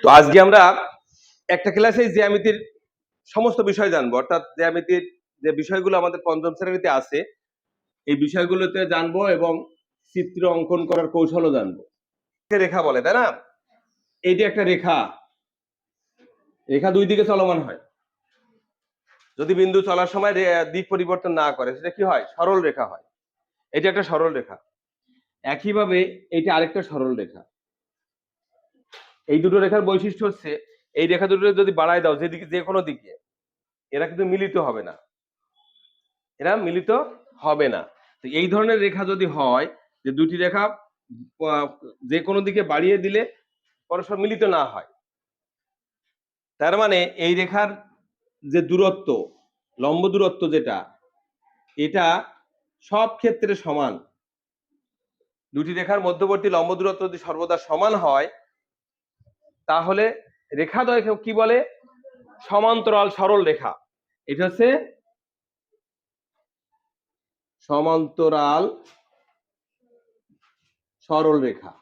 তো আজকে আমরা একটা ক্লাসে জ্যামিতির সমস্ত বিষয় জানবো, অর্থাৎ জ্যামিতির যে বিষয়গুলো আমাদের পঞ্চম শ্রেণীতে আছে এই বিষয়গুলোতে জানবো এবং চিত্র অঙ্কন করার কৌশলও জানবো। রেখা বলে, তাই না? এইটি একটা রেখা, রেখা দুই দিকে চলমান হয়। যদি বিন্দু চলার সময় দিক পরিবর্তন না করে সেটা কি হয়? সরল রেখা হয়। এটা একটা সরল রেখা। একইভাবে এটা আরেকটা সরল রেখা। এই দুটো রেখার বৈশিষ্ট্য হচ্ছে এই রেখা দুটো যদি বাড়ায় দাও যেদিকে, যে কোনো দিকে, এরা কিন্তু মিলিত হবে না, এরা মিলিত হবে না। তো এই ধরনের রেখা যদি হয় যে দুটি রেখা যে কোনো দিকে বাড়িয়ে দিলে পরস্পর মিলিত না হয়, তার মানে এই রেখার যে দূরত্ব, লম্ব দূরত্ব যেটা, এটা সব ক্ষেত্রে সমান। দুটি রেখার মধ্যবর্তী লম্ব দূরত্ব যদি সর্বদা সমান হয় তাহলে রেখাদ্বয়কে কি বলে? সমান্তরাল সরল রেখা। এটা হচ্ছে সমান্তরাল সরল রেখা।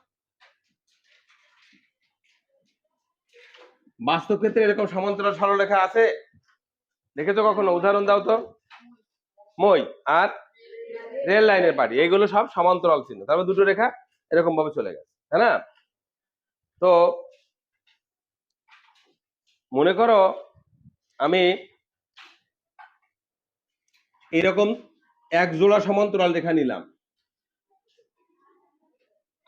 বাস্তব ক্ষেত্রে এরকম সমান্তরাল সরল রেখা আছে? দেখেছো কখনো? উদাহরণ দাও তো। মই আর রেল লাইনের পাটি, এইগুলো সব সমান্তরাল চিহ্ন, তারপর দুটো রেখা এরকম ভাবে চলে গেছে, তাই না? তো মনে করো আমি এরকম এক জোড়া সমান্তরাল রেখা নিলাম,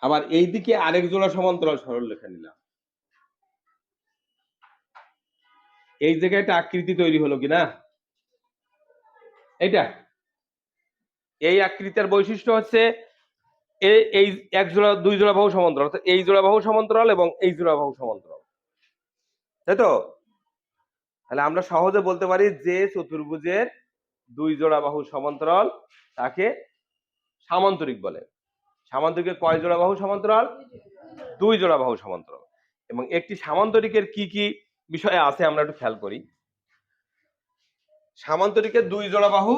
আবার এই দিকে আরেক জোড়া সমান্তরাল সরল রেখা নিলাম। এই জায়গায় একটা আকৃতি তৈরি হলো কিনা? এইটা, এই আকৃতির বৈশিষ্ট্য হচ্ছে এই এক জোড়া দুই জোড়া বাহু সমান্তরাল, অর্থাৎ এই জোড়া বাহু সমান্তরাল এবং এই জোড়া বাহু সমান্তরাল, তাই তো? তাহলে আমরা সহজে বলতে পারি যে চতুর্ভুজের দুই জোড়া বাহু সমান্তরাল তাকে সামান্তরিক বলে। সামান্তরিকের কয় জোড়া বাহু সমান্তরাল? দুই জোড়া বাহু সমান্তরাল। এবং একটি সামান্তরিকের কি কি বিষয় আছে আমরা একটু খেয়াল করি। সামান্তরিকের দুই জোড়া বাহু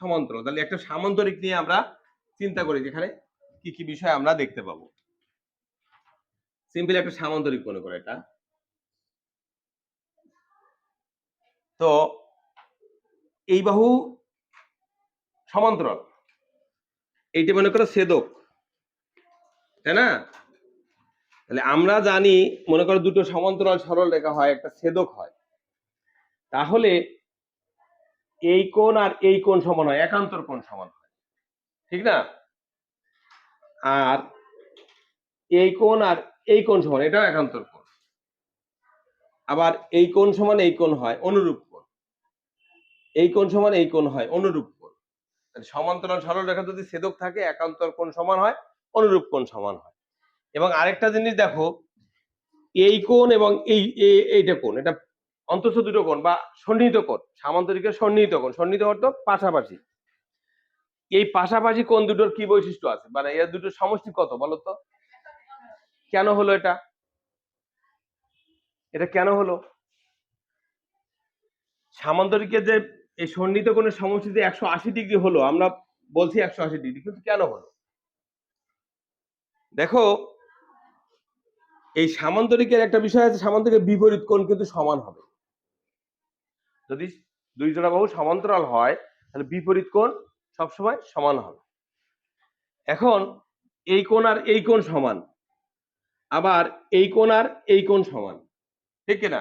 সমান্তরাল, তাহলে একটা সামান্তরিক নিয়ে আমরা চিন্তা করি যেখানে কি কি বিষয় আমরা দেখতে পাবো। সিম্পলি একটা সামান্তরিক মনে করে এটা। তো এই বাহু সমান্তরাল, এইটা মনে করো ছেদক, তাই না? তাহলে আমরা জানি মনে করো দুটো সমান্তরাল সরল রেখা হয়, একটা ছেদক হয়, তাহলে এই কোণ আর এই কোণ সমান হয়, একান্তর কোণ সমান হয়, ঠিক না? আর এই কোণ আর এই কোণ সমান, এটাও একান্তর কোণ। আবার এই কোণ সমান এই কোণ হয় অনুরূপ কোণ, এই কোণ সমান এই কোণ হয় অনুরূপ কোণ। সমান্তরাল সরল রেখা যদি ছেদক থাকে একান্তর কোণ সমান হয়, অনুরূপ কোণ সমান হয়। এবং আরেকটা জিনিস দেখো, এই কোণ এবং এইটা কোণ, এটা অন্তত দুটো কোণ বা সন্নিহিত কোণ, সামান্তরিকের সন্নিহিত কোণ। সন্নিহিত অর্থ পাশাপাশি। এই পাশাপাশি কোণ দুটোর কি বৈশিষ্ট্য আছে, মানে এর দুটোর সমষ্টি কত বলতো? কেন হলো এটা? এটা কেন হলো? সামান্তরিকের যে এই সন্নিহিত কোণের সমষ্টি যে 180 ডিগ্রি হলো, আমরা বলছি 180 ডিগ্রি, কিন্তু কেন হলো? দেখো এই সামান্তরিকের একটা বিষয় আছে, সামান্তরিকের বিপরীত কোণ কিন্তু সমান হবে। যদি দুই জোড়া বাহু সমান্তরাল হয় তাহলে বিপরীত কোণ সবসময় সমান হবে। এখন এই কোণ আর এই কোণ সমান, আবার এই কোণ আর এই কোণ সমান, ঠিক কিনা?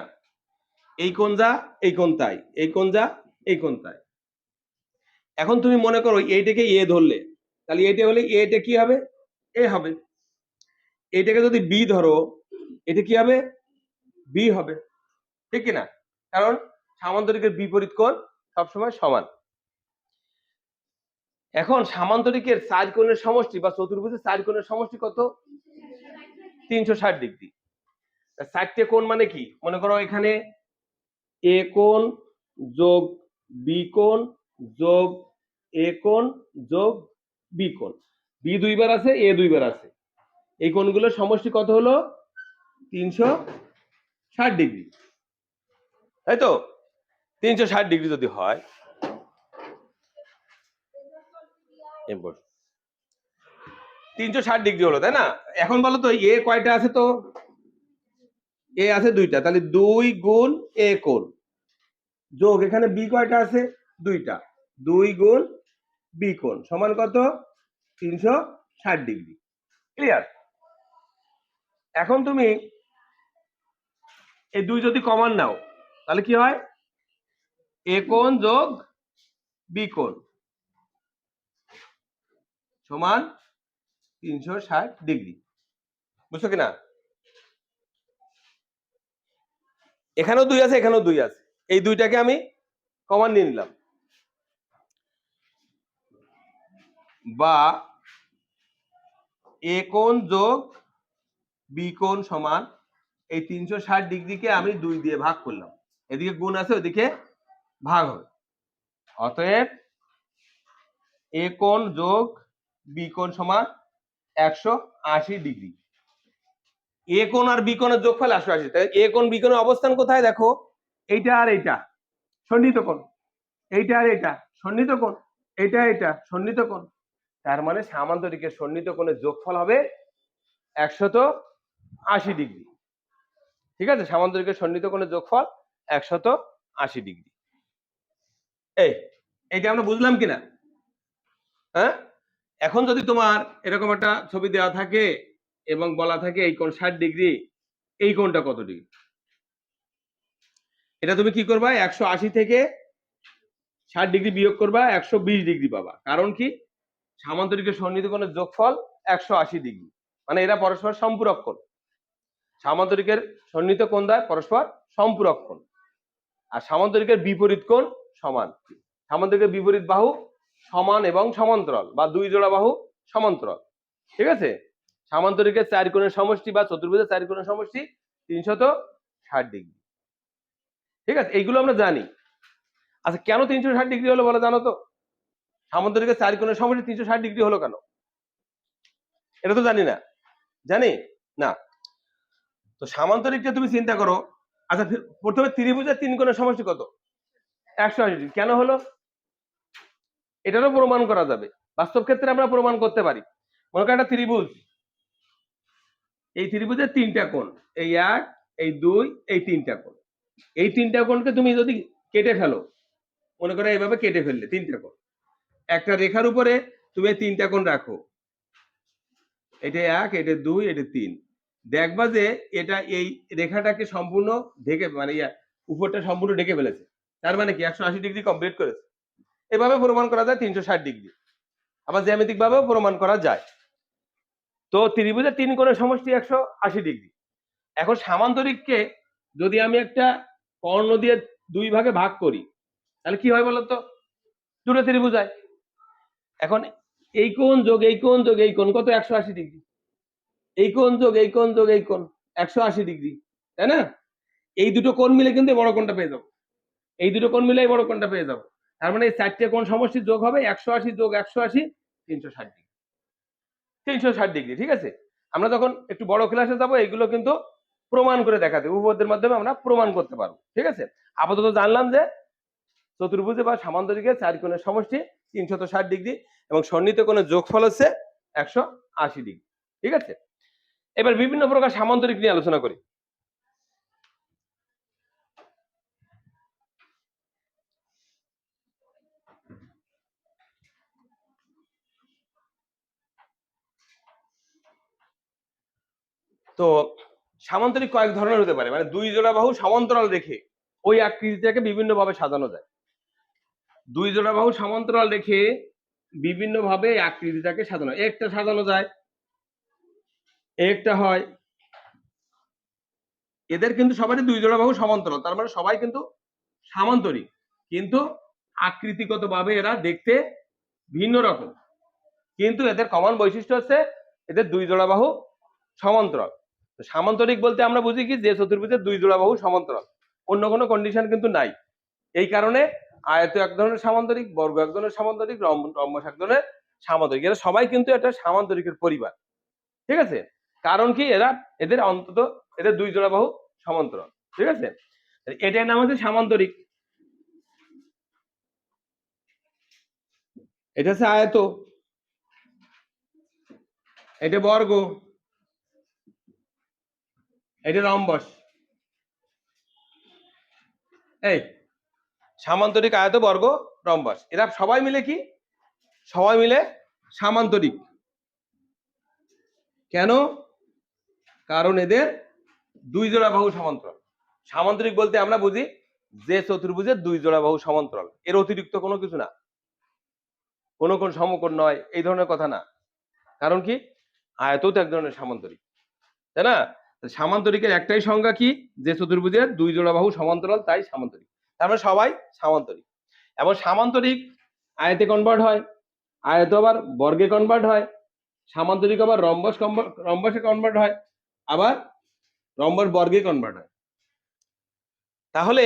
এই কোণ যা এই কোণ তাই, এই কোণ যা এই কোণ তাই। এখন তুমি মনে করো এইটাকে এ ধরলে, তাহলে এটা হলে এটা কি হবে? এ হবে। এটাকে যদি বি ধরো, এটা কি হবে? বি হবে, ঠিক কিনা? কারণ সামান্তরিকের বিপরীত কোণ সবসময় সমান। এখন সামান্তরিকের চার কোণের সমষ্টি বা চতুর্ভুজের চার কোণের সমষ্টি কত? 360 ডিগ্রি। চারটে কোণ মানে কি? মনে করো এখানে এ কোণ যোগ বি কোণ যোগ এ কোণ যোগ বি কোণ। বি দুইবার আছে, এ দুইবার আছে, এই কোণগুলোর সমষ্টি কত হলো? 360 ডিগ্রি, তাই তো? 360 ডিগ্রি যদি হয়, 360 ডিগ্রি হলো, তাই না? এখন বলো তো এ কয়টা আছে? তো এ আছে দুইটা, তাহলে 2 গুণ এ কোণ যোগ এখানে বি কয়টা আছে? দুইটা, 2 গুণ বি কোণ সমান কত? 360 ডিগ্রি। ক্লিয়ার? এখন তুমি এই দুই যদি কমন নাও তাহলে কি হয়? এ কোণ যোগ বি কোণ সমান 360 ডিগ্রি। বুঝছো কিনা? এখানেও 2 আছে, এখানেও 2 আছে, এই দুইটাকে আমি কমন নিয়ে নিলাম। বা এ কোণ যোগ বি কোণ সমান এই 360 ডিগ্রিকে আমি 2 দিয়ে ভাগ করলাম, এদিকে গুণ আছে ওদিকে ভাগ হবে। অতএব এ কোণ যোগ বি কোণ সমান 180 ডিগ্রি। এ কোণ আর বি কোণের যোগফল 180। তাই এ কোণ বি কোণের অবস্থান কোথায় দেখো? এইটা আর এইটা সন্নিহিত কোণ, এইটা আর এইটা সন্নিহিত কোণ, এইটা এইটা সন্নিহিত কোণ। তার মানে সামান্তরিকের সন্নিহিত কোণের যোগফল হবে 180 ডিগ্রি। ঠিক আছে? সামান্তরিকের সন্নিহিত কোণের যোগফল 180 ডিগ্রি। এইটা আমরা বুঝলাম কিনা? হ্যাঁ, এখন যদি তোমার এরকম একটা ছবি দেওয়া থাকে এবং বলা থাকে এই কোণ 60 ডিগ্রি, এই কোণটা কত ডিগ্রি, এটা তুমি কি করবা? 180 থেকে 60 ডিগ্রি বিয়োগ করবা, 120 ডিগ্রি পাবা। কারণ কি? সামান্তরিকের সন্নিহিত কোণের যোগফল 180 ডিগ্রি, মানে এরা পরস্পর সম্পূরক কোণ। সামান্তরিকের সন্নিহিত কোণ দ্বয় পরস্পর সম্পূরক কোণ, আর সামান্তরিকের বিপরীত কোণ সমান। সামান্তরিকের বিপরীত বাহু সমান এবং সমান্তরাল, বা দুই জোড়া বাহু সমান্তরাল। ঠিক আছে? সামান্তরিকের 4 কোণের সমষ্টি বা চতুর্ভুজের 4 কোণের সমষ্টি 360 ডিগ্রি। ঠিক আছে? এইগুলো আমরা জানি। আচ্ছা, কেন 360 ডিগ্রি হলো বলো, জানো তো? সামান্তরিকের 4 কোণের সমষ্টি 360 ডিগ্রি হলো কেন? এটা তো জানি না, জানি না। তো সামান্তরিকটা তুমি চিন্তা করো। আচ্ছা, প্রথমে ত্রিভুজের 3 কোণের সমষ্টি কত? 180 ডিগ্রি। কেন হলো? এটারও প্রমাণ করা যাবে, বাস্তব ক্ষেত্রে আমরা প্রমাণ করতে পারি। মনে করো একটা ত্রিভুজ, এই ত্রিভুজের 3টা কোণ, এই 1, এই 2, এই 3টা কোণ। এই 3টা কোণকে তুমি যদি কেটে ফেলো, মনে করো এইভাবে কেটে ফেললে 3টা কোণ, একটা রেখার উপরে তুমি এই 3টা কোণ রাখো, এটা 1, এটা 2, এটা 3, দেখবা যে এটা এই রেখাটাকে সম্পূর্ণ ঢেকে, মানে উপরটা সম্পূর্ণ ঢেকে ফেলেছে। তার মানে কি 180 ডিগ্রি কমপ্লিট করেছে। এভাবে প্রমাণ করা যায় 360 ডিগ্রি। আবার জ্যামিতিক ভাবেও প্রমাণ করা যায়। তো ত্রিভুজের 3 কোণের সমষ্টি 180 ডিগ্রি। এখন সামান্তরিককে যদি আমি একটা কর্ণ দিয়ে 2 ভাগে ভাগ করি, তাহলে কি হয় বলতো? দুটো ত্রিভুজ হয়। এখন এই কোণ যোগ এই কোণ যোগ এই কোণ কত? 180 ডিগ্রি। এই কোণ যোগ এই কোণ যোগ এই কোণ 180 ডিগ্রি, তাই না? এই দুটো কোণ মিলে কিন্তু বড় কোণটা পেয়ে যাবো, এই দুটো কোণ মিলে বড় কোণটা পেয়ে যাবো। তার মানে এই 4টে কোণ সমষ্টি যোগ হবে 180 যোগ 180, 360 ডিগ্রি। 360 ডিগ্রি। ঠিক আছে? আমরা যখন একটু বড় ক্লাসে যাবো এইগুলো কিন্তু প্রমাণ করে দেখাতে, উপপাদ্যের মাধ্যমে আমরা প্রমাণ করতে পারবো। ঠিক আছে? আপাতত জানলাম যে চতুর্ভুজে বা সামান্তরিকের 4 কোণের সমষ্টি 360 ডিগ্রি এবং সন্নিহিত কোণের যোগফল হচ্ছে 180 ডিগ্রি। ঠিক আছে? এবার বিভিন্ন প্রকার সামান্তরিক নিয়ে আলোচনা করি। তো সামান্তরিক কয়েক ধরনের হতে পারে, মানে দুই জোড়া বাহু সমান্তরাল রেখে ওই আকৃতিটাকে বিভিন্ন ভাবে সাজানো যায়। দুই জোড়া বাহু সমান্তরাল রেখে বিভিন্ন ভাবে আকৃতিটাকে সাজানো, একটা সাজানো যায়, একটা হয়। এদের কিন্তু সবারই দুই জোড়া বাহু সমান্তরাল, তার মানে সবাই কিন্তু সামান্তরিক, কিন্তু আকৃতিগত ভাবে এরা দেখতে ভিন্ন রকম। কিন্তু এদের কমন বৈশিষ্ট্য হচ্ছে এদের দুই জোড়া বাহু সমান্তরাল। সামান্তরিক বলতে আমরা বুঝি কি, যে চতুর্ভুজের দুই জোড়া বাহু সমান্তরাল, অন্য কোনো কন্ডিশন কিন্তু নাই। এই কারণে আয়ত এক ধরনের সামান্তরিক, বর্গ এক ধরনের সামান্তরিক, রম্বস এক ধরনের সামান্তরিক, এরা সবাই কিন্তু একটা সামান্তরিকের পরিবার। ঠিক আছে? কারণ কি, এদের অন্তত এদের দুই জোড়া বাহু সমান্তরাল। ঠিক আছে? এটার নাম হচ্ছে সামান্তরিক। এটা হচ্ছে আয়ত, এটা বর্গ, এটা রম্বস। এই সামান্তরিক, আয়ত, বর্গ, রম্বস, এরা সবাই মিলে কি? সবাই মিলে সামান্তরিক। কেন? কারণ এদের দুই জোড়া বাহু সমান্তরাল। সামান্তরিক বলতে আমরা বুঝি যে চতুর্ভুজের দুই জোড়া বাহু সমান্তরাল, এর অতিরিক্ত কোনো কিছু না, কোনো কোন সমকোণ নয়, এই ধরনের কথা না। কারণ কি? আয়তও তো এক ধরনের সামান্তরিক, তাই না? সামান্তরিকের একটাই সংজ্ঞা কি? যে চতুর্ভুজের দুই জোড়া বাহু সমান্তরাল, তাই সামান্তরিক। তারপরে সবাই সামান্তরিক। এবং সামান্তরিক আয়তে কনভার্ট হয়, আয়ত আবার বর্গে কনভার্ট হয়, সামান্তরিক আবার রম্বসে কনভার্ট হয়, আবার রম্বস বর্গে কনভার্ট হয়। তাহলে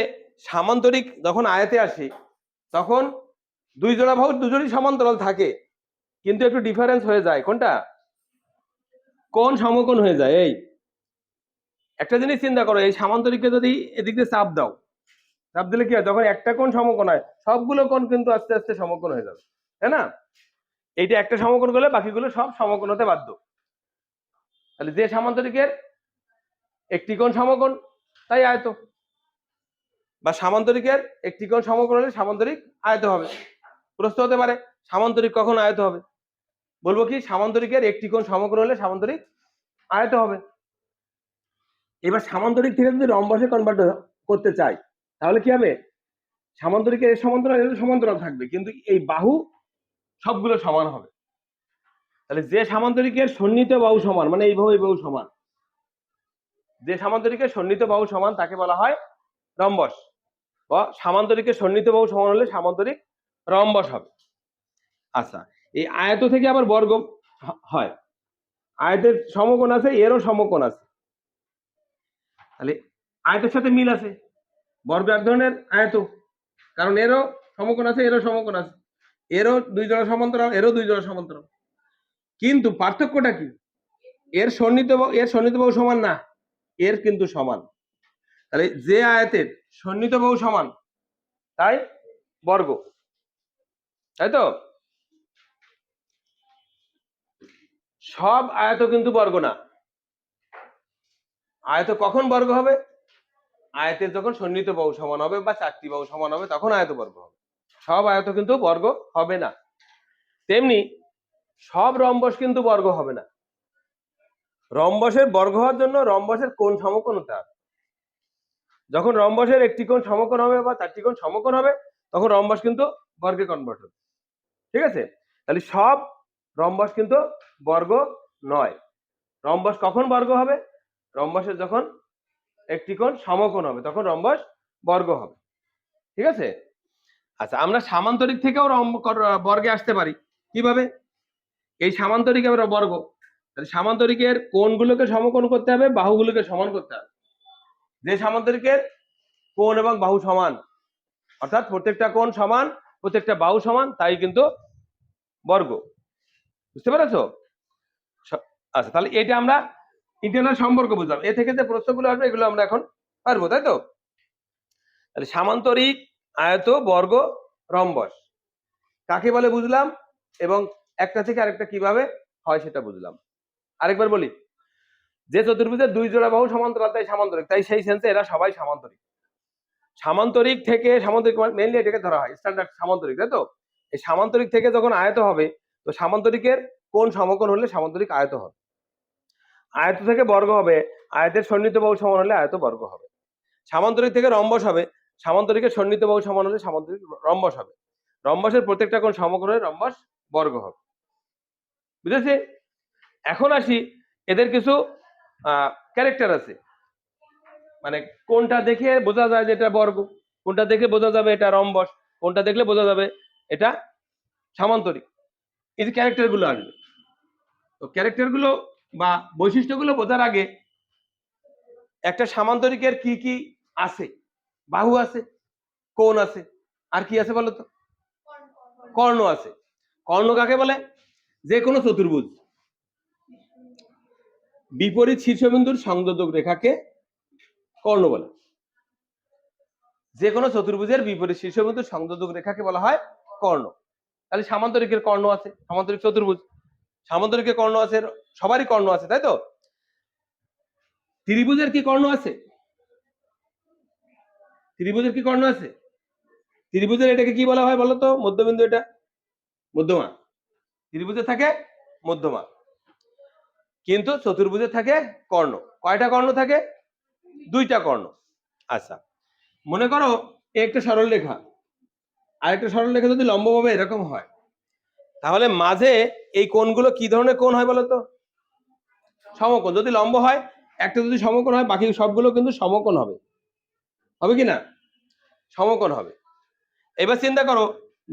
সামান্তরিক যখন আয়তে আসে তখন দুই জোড়া বাহু দুজনই সমান্তরাল থাকে, কিন্তু একটু ডিফারেন্স হয়ে যায়। কোনটা? কোণ সমকোণ হয়ে যায়। এই একটা জিনিস চিন্তা করো, এই সামান্তরিককে যদি এদিক দিয়ে চাপ দাও, চাপ দিলে কি হয়? যখন একটা কোণ সমকোণ হয়, সবগুলো কোণ কিন্তু আস্তে আস্তে সমকোণ হয়ে যাবে, তাই না? এইটা একটা সমকোণ করলে বাকিগুলো সব সমকোণ হতে বাধ্য। তাহলে যে সামান্তরিকের একটি কোণ সমকোণ, তাই আয়ত। বা সামান্তরিকের একটি কোণ সমকোণ হলে সামান্তরিক আয়ত হবে। প্রশ্ন হতে পারে সামান্তরিক কখন আয়ত হবে? বলবো কি, সামান্তরিকের একটি কোণ সমকোণ হলে সামান্তরিক আয়ত হবে। এবার সামান্তরিক থেকে যদি রম্বসে কনভার্ট করতে চাই, তাহলে কি হবে? সামান্তরিকের এর সমান্তরাল এর সমান্তরাল থাকবে, কিন্তু এই বাহু সবগুলো সমান হবে। তাহলে যে সামান্তরিকের সন্নিহিত বাহু সমান, মানে এই বাহু সমান, যে সামান্তরিকের সন্নিহিত বাহু সমান তাকে বলা হয় রম্বস। বা সামান্তরিকের সন্নিহিত বাহু সমান হলে সামান্তরিক রম্বস হবে। আচ্ছা, এই আয়ত থেকে আবার বর্গ হয়। আয়তের সমকোণ আছে, এরও সমকোণ আছে। তাহলে আয়তের সাথে মিল আছে, বর্গ এক ধরনের আয়ত, কারণ এরও সমকোণ আছে, এরও সমকোণ আছে, এরও দুই জোড়া সমান্তরাল, এরও দুই জোড়া সমান্তরাল। কিন্তু পার্থক্যটা কি? এর সন্নিহিত বাহু সমান না, এর কিন্তু সমান। তাহলে যে আয়তের সন্নিহিত বাহু সমান, তাই বর্গ, তাই তো? সব আয়ত কিন্তু বর্গ না। আয়ত কখন বর্গ হবে? আয়তের যখন সন্নিহিত বাহু সমান হবে বা চারটি বাহু সমান হবে, তখন আয়ত বর্গ হবে। সব আয়ত কিন্তু বর্গ হবে না। তেমনি সব রম্বস কিন্তু বর্গ হবে না। রম্বসের বর্গ হওয়ার জন্য রম্বসের কোণ সমকোণ হতে হবে। যখন রম্বসের একটি কোণ সমকোণ হবে বা চারটি কোণ সমকোণ হবে, তখন রম্বস কিন্তু বর্গে কনভার্ট হবে। ঠিক আছে? তাহলে সব রম্বস কিন্তু বর্গ নয়। রম্বস কখন বর্গ হবে? রম্বসের যখন একটি কোণ সমকোণ হবে, তখন রম্বস বর্গ হবে। ঠিক আছে? আচ্ছা, আমরা সামান্তরিক থেকেও বর্গে আসতে পারি। কিভাবে? এই সামান্তরিক আমরা বর্গ, তাহলে সামান্তরিকের কোণগুলোকে সমকোণ করতে হবে, বাহুগুলোকে সমান করতে হবে। যে সামান্তরিকের কোণ এবং বাহু সমান, অর্থাৎ প্রত্যেকটা কোণ সমান, প্রত্যেকটা বাহু সমান, তাই কিন্তু বর্গ। বুঝতে পেরেছো? আচ্ছা, তাহলে এটা আমরা ইন্টারনাল সম্পর্ক বুঝলাম। এ থেকে যে প্রশ্নগুলো আসবে এগুলো আমরা এখন পারবো, তাই তো? তাহলে সামান্তরিক, আয়ত, বর্গ, রম্বস কাকে বলে বুঝলাম, এবং একটা থেকে আরেকটা কিভাবে হয় সেটা বুঝলাম। আরেকবার বলি, যে চতুর্ভুজের দুই জোড়া বাহু সমান্তরাল তাই সামান্তরিক, তাই সেই সেন্সে এরা সবাই সামান্তরিক। সামান্তরিক থেকে সামান্তরিক মেইনলি এটাকে ধরা হয় স্ট্যান্ডার্ড সামান্তরিক, তাই তো? এই সামান্তরিক থেকে যখন আয়ত হবে, তো সামান্তরিকের কোণ সমকোণ হলে সামান্তরিক আয়ত হবে। আয়ত থেকে বর্গ হবে, আয়তের সন্নিহিত বাহু সমান হলে আয়ত বর্গ হবে। সামান্তরিক থেকে রম্বস হবে, সামান্তরিকের সন্নিহিত বাহু সমান হলে সামান্তরিক রম্বস হবে। রম্বসের প্রত্যেকটা কোণ সমকোণ হলে রম্বস বর্গ হবে। বুঝেছি? এখন আসি, এদের কিছু ক্যারেক্টার আছে, মানে কোনটা দেখে বোঝা যায় যে এটা বর্গ, কোনটা দেখে বোঝা যাবে এটা রম্বস, কোনটা দেখলে বোঝা যাবে এটা সামান্তরিক। এই যে ক্যারেক্টার গুলো আসবে, তো ক্যারেক্টার গুলো বা বৈশিষ্ট্যগুলো বোঝার আগে একটা সামান্তরিকের কি কি আছে? বাহু আছে, কোণ আছে, আর কি আছে বলতো? কর্ণ আছে। কর্ণ কাকে বলে? যে কোনো চতুর্ভুজ বিপরীত শীর্ষবিন্দুর সংযোজক রেখাকে কর্ণ বলে। যে কোনো চতুর্ভুজের বিপরীত শীর্ষবিন্দুর সংযোজক রেখাকে বলা হয় কর্ণ। তাহলে সামান্তরিকের কর্ণ আছে, সামান্তরিক চতুর্ভুজ। সামুদ্রিকের কর্ণ আছে, সবারই কর্ণ আছে, তাই তো? ত্রিভুজের কি কর্ণ আছে? ত্রিভুজের কি কর্ণ আছে? ত্রিভুজের এটাকে কি বলা হয় বলো তো? মধ্যবিন্দু, এটা মধ্যমা। ত্রিভুজে থাকে মধ্যমা, কিন্তু চতুর্ভুজে থাকে কর্ণ। কয়টা কর্ণ থাকে? দুইটা কর্ণ। আচ্ছা, মনে করো একটা সরল রেখা, আরেকটা সরল রেখা যদি লম্বভাবে এরকম হয়, তাহলে মাঝে এই কোণগুলো কি ধরনের কোণ হয় বলতো? সমকোণ। যদি লম্ব হয়, একটা যদি সমকোণ হয়, বাকি সবগুলো কিন্তু সমকোণ হবে, হবে কি না? সমকোণ হবে। এবার চিন্তা করো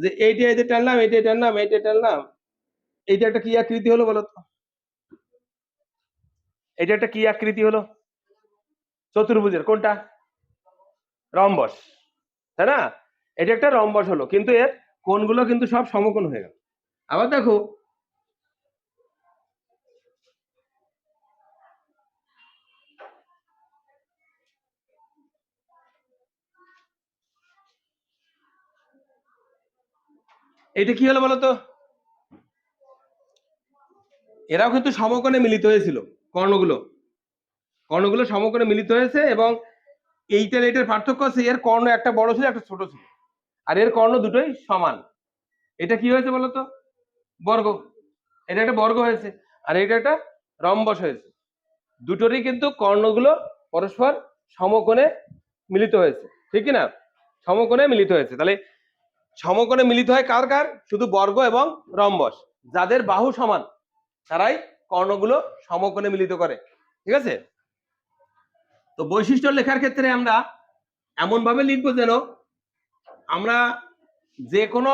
যে এইটা এই যে টানলাম, এইটা টানলাম, এইটা টানলাম, এইটা একটা কি আকৃতি হলো বলতো? এটা একটা কি আকৃতি হলো? চতুর্ভুজের কোনটা? রম্বস, তাই না? এটা একটা রম্বস হলো, কিন্তু এর কোণগুলো কিন্তু সব সমকোণ হয়ে গেল। আবার দেখো এটা কি হলো বলতো? এরাও কিন্তু সমকোণে মিলিত হয়েছিল, কর্ণগুলো কর্ণগুলো সমকোণে মিলিত হয়েছে, এবং এইটার এটার পার্থক্য আছে, এর কর্ণ একটা বড় ছিল, একটা ছোট ছিল, আর এর কর্ণ দুটোই সমান। এটা কি হয়েছে বলতো? বর্গ। এটা একটা বর্গ হয়েছে, আর এটা একটা রম্বস হয়েছে। দুটোরই কিন্তু কর্ণগুলো পরস্পর সমকোণে মিলিত হয়েছে, ঠিক কি না? সমকোণে মিলিত হয়েছে। তাহলে সমকোণে মিলিত হয় কার কার? শুধু বর্গ এবং রম্বস। যাদের বাহু সমান তারাই কর্ণগুলো সমকোণে মিলিত করে, ঠিক আছে? তো বৈশিষ্ট্য লেখার ক্ষেত্রে আমরা এমন ভাবে লিখবো যেন আমরা যে কোনো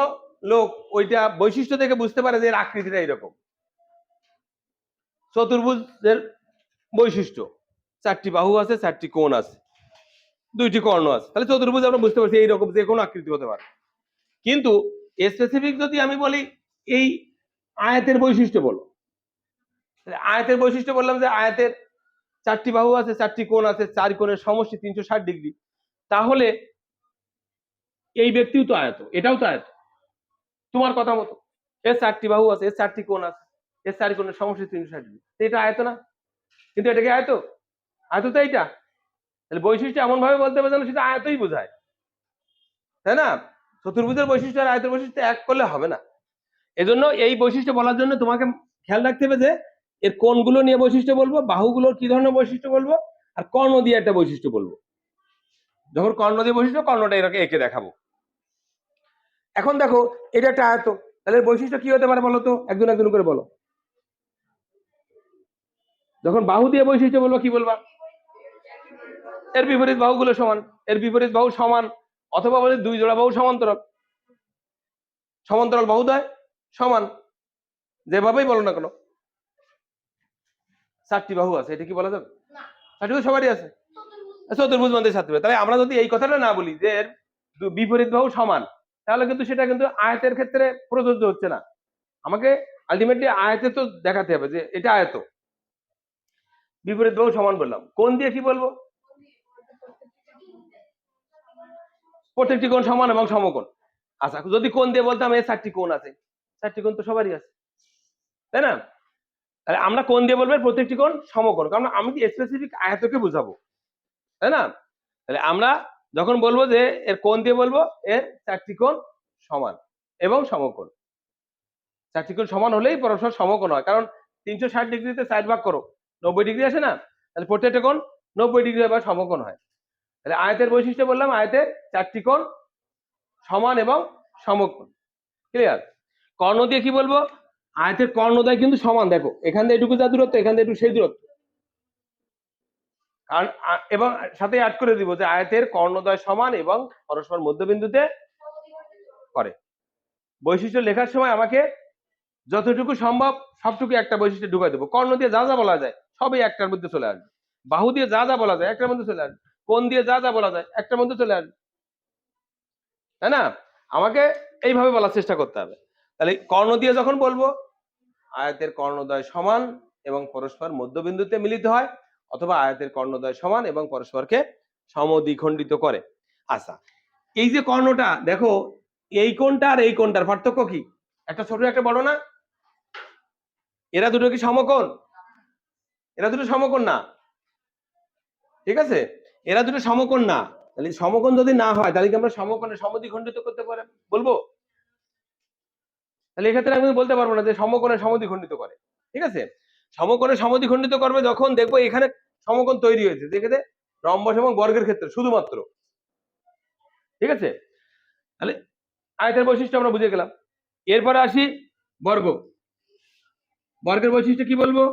লোক ওইটা বৈশিষ্ট্য থেকে বুঝতে পারে যে এর আকৃতিটা এরকম। চতুর্ভুজের বৈশিষ্ট্য, চারটি বাহু আছে, চারটি কোণ আছে, দুইটি কর্ণ আছে, তাহলে চতুর্ভুজ আমরা বুঝতে পারছি এইরকম যে কোনো আকৃতি হতে পারে। কিন্তু স্পেসিফিক যদি আমি বলি এই আয়তের বৈশিষ্ট্য বলো, আয়তের বৈশিষ্ট্য বললাম যে আয়তের চারটি বাহু আছে, চারটি কোণ আছে, চার কোণের সমষ্টি 360 ডিগ্রি, তাহলে এই ব্যক্তিও তো আয়ত, এটাও তো আয়ত তোমার কথা মতো। এর চারটি বাহু আছে, এর চারটি কোণ আছে, এর চার কোণের সমষ্টি 360 ডিগ্রি, এটা আয়ত না? কিন্তু এটাকে আয়ত, আয়ত তো এইটা। তাহলে বৈশিষ্ট্য এমন ভাবে বলতে হবে যেন সেটা আয়তই বোঝায়, তাই না? চতুর্ভুজের বৈশিষ্ট্য আর আয়তের বৈশিষ্ট্য এক করলে হবে না। এজন্য এই বৈশিষ্ট্য বলার জন্য তোমাকে খেয়াল রাখতে হবে যে এর কোণগুলো নিয়ে বৈশিষ্ট্য বলবো, বাহুগুলোর কি ধরনের বৈশিষ্ট্য বলবো, আর কর্ণ দিয়ে একটা বৈশিষ্ট্য বলবো। যখন কর্ণ দিয়ে বৈশিষ্ট্য, কর্ণটা এটাকে এঁকে দেখাবো। এখন দেখো এটা একটা আয়ত, তাহলে বৈশিষ্ট্য কি হতে পারে বলো তো? একজন একজন করে বলো। যখন বাহু দিয়ে বৈশিষ্ট্য বলবো কি বলবা? এর বিপরীত বাহুগুলো সমান, এর বিপরীত বাহু সমান, অথবা বলে দুই জোড়া বাহু সমান্তরাল, সমান্তরাল বাহুদ্বয় সমান, যেভাবেই বলো না কেন। চারটি বাহু আছে, এটা কি বলা যাবে? চারটি বাহু সবারই আছে, চতুর্ভুজ মানে চারটি বাহু। তাহলে আমরা যদি এই কথাটা না বলি যে এর বিপরীত বাহু সমান, তাহলে কিন্তু সেটা কিন্তু আয়তের ক্ষেত্রে প্রযোজ্য হচ্ছে না। আমাকে আলটিমেটলি আয়তে তো দেখাতে হবে যে এটা আয়ত। বিপরীত বাহু সমান বললাম, কোণ দিয়ে কি বলবো? প্রত্যেকটি কোণ সমান এবং সমকোণ। আচ্ছা, যদি কোণ দিয়ে বলতাম এর চারটি কোণ আছে, চারটি কোণ তো সবারই আছে, তাই না? তাহলে আমরা কোণ দিয়ে বলবো প্রত্যেকটি কোণ সমকোণ, কারণ আমি স্পেসিফিক আয়তকে বুঝাবো, তাই না? তাহলে আমরা যখন বলবো যে এর কোণ দিয়ে বলবো এর চারটি কোণ সমান এবং সমকোণ। চারটি কোণ সমান হলেই পরস্পর সমকোণ হয়, কারণ 360 ডিগ্রিতে 4 ভাগ করো 90 ডিগ্রি আসে না? তাহলে প্রত্যেকটা কোণ 90 ডিগ্রি বা সমকোণ হয়। তাহলে আয়তের বৈশিষ্ট্য বললাম আয়তের চারটি কোণ সমান এবং সমকোণ, ক্লিয়ার? কর্ণ দিয়ে কি বলবো? আয়তের কর্ণদ্বয় কিন্তু সমান, দেখো এখান থেকে এটুকু যা দূরত্ব, এখান থেকে একটু সেই দূরত্ব, কারণ এবং সাথে অ্যাড করে দিব যে আয়তের কর্ণদ্বয় সমান এবং পরস্পর মধ্যবিন্দুতে করে। বৈশিষ্ট্য লেখার সময় আমাকে যতটুকু সম্ভব সবটুকু একটা বৈশিষ্ট্য ঢুকাই দেবো। কর্ণ দিয়ে যা যা বলা যায় সবই একটার মধ্যে চলে আসবে, বাহু দিয়ে যা যা বলা যায় একটার মধ্যে চলে আসবে, কোণ দিয়ে যা যা বলা যায় একটার মধ্যে চলে আসবে, তাই না? আমাকে এইভাবে বলার চেষ্টা করতে হবে। তাহলে কর্ণ দিয়ে যখন বলবো আয়তের কর্ণদ্বয় সমান এবং পরস্পর মধ্যবিন্দুতে মিলিত হয়, অথবা আয়তের কর্ণদ্বয় সমান এবং পরস্পরকে সমদ্বিখণ্ডিত করে। আচ্ছা, এই যে কর্ণটা দেখো, এই কোণটা আর এই কোণটার পার্থক্য কি? একটা ছোট একটা বড় না? এরা দুটো কি সমকোণ? এরা দুটো সমকোণ না, ঠিক আছে, এরা দুটো সমকোণ না। তাহলে সমকোণ যদি না হয় তাহলে কি আমরা সমকোণে সমদ্বিখণ্ডিত করতে পারে বলবো? তাহলে এক্ষেত্রে আমি বলতে পারবো না যে সমকোণে সমদ্বিখণ্ডিত করে, ঠিক আছে। সমকোণে সমদ্বিখণ্ডিত করবে যখন দেখবো এখানে সমকোণ তৈরি হয়েছে, যেখানে রম্বস এবং বর্গের ক্ষেত্রে শুধুমাত্র, ঠিক আছে। তাহলে আয়তের বৈশিষ্ট্য আমরা বুঝে গেলাম। এরপরে আসি বর্গ। বর্গের বৈশিষ্ট্য কি বলবো?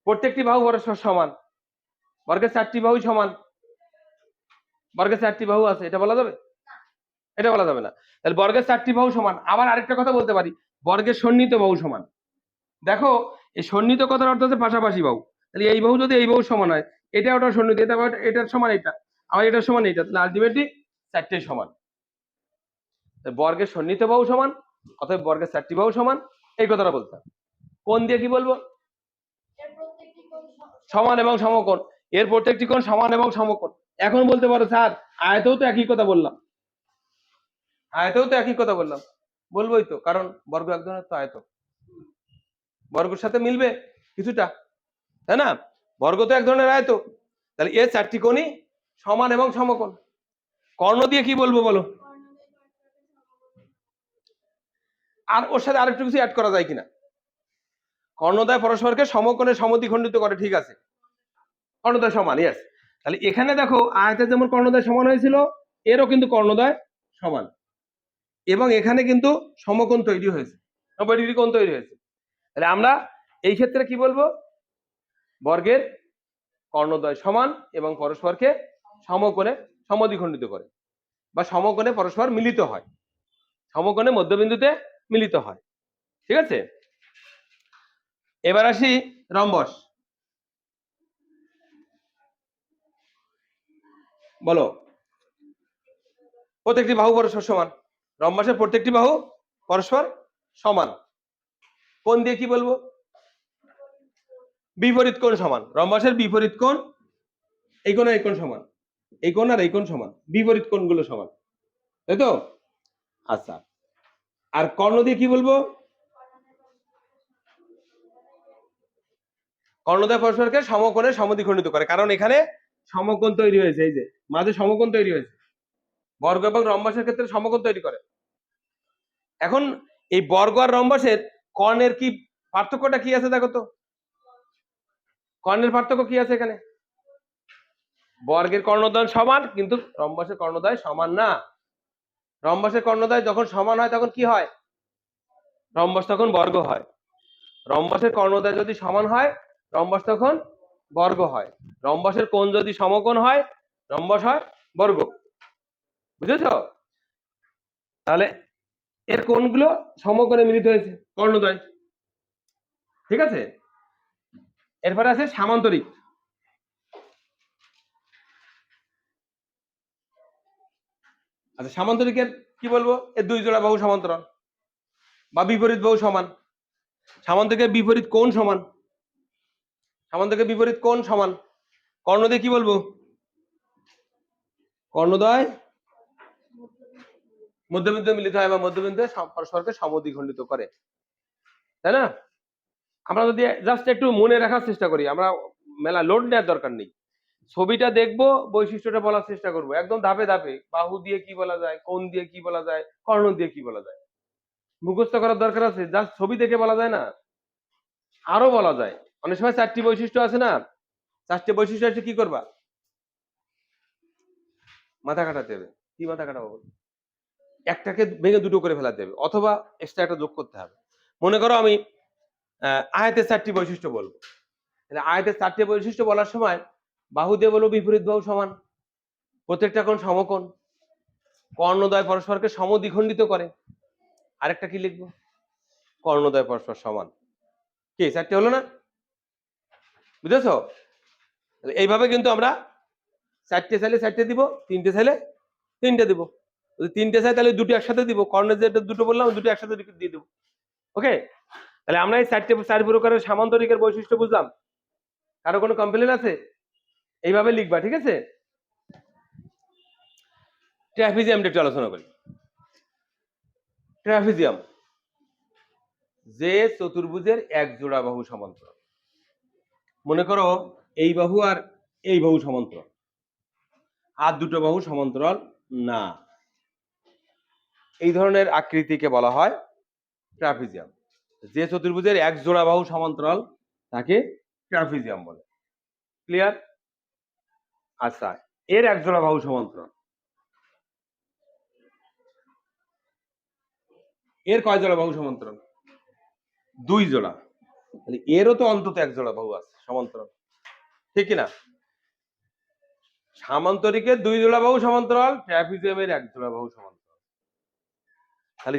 প্রত্যেকটি বাহু পরস্পর সমান। বর্গের 4টি বাহুই সমান। বর্গের 4টি বাহু আছে, এটা বলা যাবে? এটা বলা যাবে না। তাহলে বর্গের 4টি বাহু সমান। আবার আরেকটা কথা বলতে পারি, বর্গের সন্নিহিত বাহু সমান। দেখো এই সন্নিহিত কথার অর্থ হচ্ছে পাশাপাশি বাহু। তাহলে এই বাহু যদি এই বাহু সমান হয়, এটা ওটা সন্নিহিত, এটা এটার সমান এটা, আবার এটার সমান এটা, তাহলে আলটিমেটলি 4টেই সমান। বর্গের সন্নিহিত বাহু সমান, অতএব বর্গের 4টি বাহু সমান, এই কথাটা বলতে হবে। কোণ দিয়ে কি বলবো? সমান এবং সমকোণ। এর প্রত্যেকটি কোণ সমান এবং সমকোণ। এখন বলতে পারো স্যার আয়তেও তো একই কথা বললাম, আয়তেও তো একই কথা বললাম। বলবোই তো, কারণ বর্গ এক ধরনের তো আয়ত, বর্গের সাথে মিলবে কিছুটা, তাই না? বর্গ তো এক ধরনের আয়ত, তাহলে এর 4টি কোণই সমান এবং সমকোণ। কর্ণ দিয়ে কি বলবো বলো? আর ওর সাথে আরেকটু কিছু অ্যাড করা যায় কিনা? কর্ণদ্বয় পরস্পরকে সমকোণে সমদ্বিখণ্ডিত করে, ঠিক আছে, কর্ণদ্বয় সমান, ইয়েস। তাহলে এখানে দেখো আয়তের যেমন কর্ণদ্বয় সমান হয়েছিল, এরও কিন্তু কর্ণদ্বয় সমান, এবং এখানে কিন্তু সমকোণ তৈরি হয়েছে, 90 ডিগ্রি কোণ তৈরি হয়েছে। তাহলে আমরা এই ক্ষেত্রে কি বলবো? বর্গের কর্ণদ্বয় সমান এবং পরস্পরকে সমকোণে সমদ্বিখণ্ডিত করে, বা সমকোণে পরস্পর মিলিত হয়, সমকোণে মধ্যবিন্দুতে মিলিত হয়, ঠিক আছে। এবার আসি রম্বস। বলো, প্রত্যেকটি বাহু পরস্পর সমান। রম্বসের প্রত্যেকটি বাহু পরস্পর সমান। কোণ দিয়ে কি বলবো? বিপরীত কোণ সমান। রম্বসের বিপরীত কোণ, এই কোণ আর এই কোণ সমান, এই কোণ আর এই কোণ সমান, বিপরীত কোণগুলো সমান, তাই তো? আচ্ছা, আর কর্ণ দিয়ে কি বলবো? কর্ণদ্বয় পরস্পরকে সমকোণে সমদ্বিখণ্ডিত করে, কারণ এখানে সমকোণ তৈরি হয়েছে, এই যে মাঝে সমকোণ তৈরি হয়েছে, বর্গ এবং রম্বসের ক্ষেত্রে সমকোণ তৈরি করে। এখন এই বর্গ আর রম্বসের কর্ণের কি পার্থক্যটা কি আছে দেখো তো? কর্ণের পার্থক্য কি আছে এখানে? বর্গের কর্ণদ্বয় সমান, কিন্তু রম্বসের কর্ণদ্বয় সমান না। রম্বসের কর্ণদ্বয় যখন সমান হয় তখন কি হয়? রম্বস তখন বর্গ হয়। রম্বসের কর্ণদ্বয় যদি সমান হয়, রম্বস তখন বর্গ হয়। রম্বসের কোণ যদি সমকোণ হয়, রম্বস হয় বর্গ। বুঝেছ? তাহলে এর কোণগুলো সমকোণে মিলিত হয়েছে, কর্ণদ্বয়, ঠিক আছে। এরপরে আছে সামান্তরিক। আচ্ছা, সামান্তরিকের কি বলবো? এর 2 জোড়া বাহু সমান্তরাল বা বিপরীত বাহু সমান। সামান্তরিকের বিপরীত কোণ সমান। সামান্তরিকের বিপরীত কোণ সমান। কর্ণ দিয়ে কি বলবো? কর্ণদ্বয় মধ্যবিন্দু মিলিত হয় বা মধ্যবিন্দু পরস্পরকে সমদ্বিখণ্ডিত করে, তাই না? আমরা যদি জাস্ট একটু মনে রাখার চেষ্টা করি, আমরা মেলা লোড নেওয়ার দরকার নেই, ছবিটা দেখবো, বৈশিষ্ট্যটা বলার চেষ্টা করবো একদম ধাপে ধাপে। বাহু দিয়ে কি বলা যায়, কোণ দিয়ে কি বলা যায়, কর্ণ দিয়ে কি বলা যায়, মুখস্থ করার দরকার আছে? জাস্ট ছবি দেখে বলা যায় না, আরো বলা যায়। অনেক সময় 4টি বৈশিষ্ট্য আছে না, 4টে বৈশিষ্ট্য আছে, কি করবা? মাথা কাটাতে হবে। কি মাথা কাটাবো? একটাকে ভেঙে দুটো করে ফেলাতে হবে, অথবা এক্সট্রা একটা যোগ করতে হবে। মনে করো আমি আয়াতের 4টি বৈশিষ্ট্য বলবো, তাহলে আয়াতের 4টে বৈশিষ্ট্য বলার সময় বাহু দিয়ে বলবো বিপরীত বাহু সমান, প্রত্যেকটা কোণ সমকোণ, কর্ণদ্বয় পরস্পরকে সমদ্বিখণ্ডিত করে, আরেকটা কি লিখবো? কর্ণদ্বয় পরস্পর সমান। কি 4টে হলো না? বুঝেছো? এইভাবে কিন্তু আমরা 4টে চাইলে 4টে দিব, 3টে চাইলে 3টে দিব। যদি 3টে চাই তাহলে দুটো একসাথে দিব, কর্ণের যে দুটো বললাম দুটো একসাথে দিয়ে দেবো। ওকে, তাহলে আমরা এই 4 প্রকারের সামান্তরিকের বৈশিষ্ট্য বুঝলাম। কারো কোনো কমপ্লেন আছে? এইভাবে লিখবা, ঠিক আছে। ট্রাপিজিয়ামটা একটু আলোচনা করি। ট্রাপিজিয়াম যে চতুর্ভুজের এক জোড়া বাহু সমান্তরাল। মনে করো এই বাহু আর এই বাহু সমান্তরাল, আর দুটো বাহু সমান্তরাল না, এই ধরনের আকৃতিকে বলা হয় ট্রাপিজিয়াম। যে চতুর্ভুজের এক জোড়া বাহু সমান্তরাল তাকে ট্রাপিজিয়াম বলে। ক্লিয়ার? আচ্ছা, এর এক জোড়া বাহু সমান্তরাল, এর কয় জোড়া বাহু সমান্তরাল? দুই জোড়া। এরও তো অন্তত এক জোড়া বাহু আছে সমান্তরাল, ঠিক কিনা? সামান্তরিকের দুই জোড়া বাহু সমান্তরাল, ট্রাপিজিয়ামের এক জোড়া বাহু সমান্তরাল। তাহলে